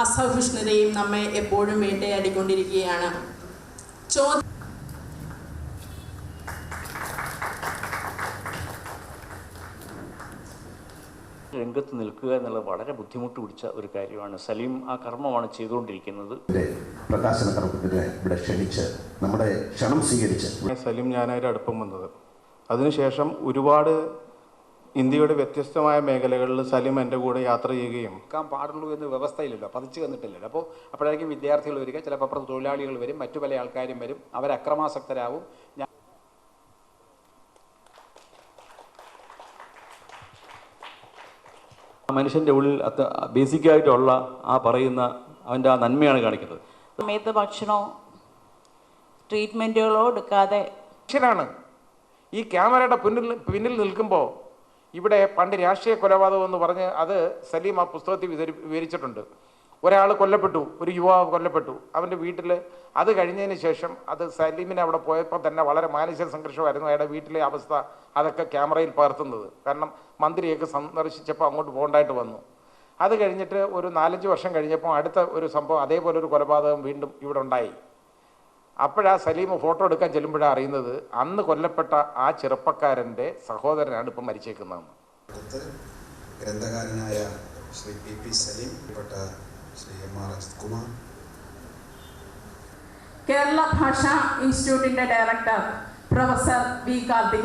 അസഹിഷ്ണുതയും നമ്മെ എപ്പോഴും വേട്ടയാടിക്കൊണ്ടിരിക്കുകയാണ്. രംഗത്ത് നിൽക്കുക എന്നുള്ളത് വളരെ ബുദ്ധിമുട്ട് പിടിച്ച ഒരു കാര്യമാണ്. സലീം ആ കർമ്മമാണ് ചെയ്തുകൊണ്ടിരിക്കുന്നത്. പ്രകാശന കർമ്മത്തിന് ഇവിടെ ക്ഷണിച്ച് നമ്മുടെ ക്ഷണം സ്വീകരിച്ച് സലീം ഞാനായിട്ട് അടുപ്പം വന്നത്. അതിനുശേഷം ഒരുപാട് ഇന്ത്യയുടെ വ്യത്യസ്തമായ മേഖലകളിൽ സലീം എൻ്റെ കൂടെ യാത്ര ചെയ്യുകയും പാടുള്ളൂ എന്ന് വ്യവസ്ഥയിലല്ലോ, പതിച്ചു വന്നിട്ടില്ലല്ലോ. അപ്പോഴായിരിക്കും വിദ്യാർത്ഥികൾ വരിക, ചിലപ്പോൾ അപ്പുറത്ത് തൊഴിലാളികൾ വരും, മറ്റു പല ആൾക്കാരും വരും, അവർ അക്രമാസക്തരാകും. മനുഷ്യൻ്റെ ഉള്ളിൽ ബേസിക്കായിട്ടുള്ള ആ പറയുന്ന അവൻ്റെ ആ നന്മയാണ് കാണിക്കുന്നത്. സമയത്ത് ഭക്ഷണമോ ട്രീറ്റ്മെൻറ്റുകളോ എടുക്കാതെ മനുഷ്യനാണ്. ഈ ക്യാമറയുടെ പിന്നിൽ നിൽക്കുമ്പോൾ ഇവിടെ പണ്ട് രാഷ്ട്രീയ കൊലപാതകം എന്ന് പറഞ്ഞ് അത് സലീം ആ പുസ്തകത്തിൽ വിവരിച്ചിട്ടുണ്ട്. ഒരാൾ കൊല്ലപ്പെട്ടു, ഒരു യുവാവ് കൊല്ലപ്പെട്ടു അവൻ്റെ വീട്ടിൽ. അത് കഴിഞ്ഞതിന് ശേഷം അത് സലീമിനെ അവിടെ പോയപ്പോൾ തന്നെ വളരെ മാനസിക സംഘർഷമായിരുന്നു. അയാളുടെ വീട്ടിലെ അവസ്ഥ അതൊക്കെ ക്യാമറയിൽ പകർത്തുന്നത്. കാരണം മന്ത്രിയൊക്കെ സന്ദർശിച്ചപ്പോൾ അങ്ങോട്ട് പോകേണ്ടതായിട്ട് വന്നു. അത് കഴിഞ്ഞിട്ട് ഒരു 4-5 വർഷം കഴിഞ്ഞപ്പോൾ അടുത്ത ഒരു സംഭവം, അതേപോലെ ഒരു കൊലപാതകം വീണ്ടും ഇവിടെ ഉണ്ടായി. അപ്പോഴാ സലീം ഫോട്ടോ എടുക്കാൻ ചെല്ലുമ്പോഴാണ് അറിയുന്നത് അന്ന് കൊല്ലപ്പെട്ട ആ ചെറുപ്പക്കാരൻ്റെ സഹോദരനാണ് ഇപ്പം മരിച്ചേക്കുന്നതെന്ന്. ഗ്രന്ഥകാരനായ ശ്രീ PP സലീം, ശ്രീ MR കുമാർ, കേരള ഭാഷാ ഇൻസ്റ്റിറ്റ്യൂട്ടിന്റെ ഡയറക്ടർ പ്രൊഫസർ V. കാർത്തികേയൻ.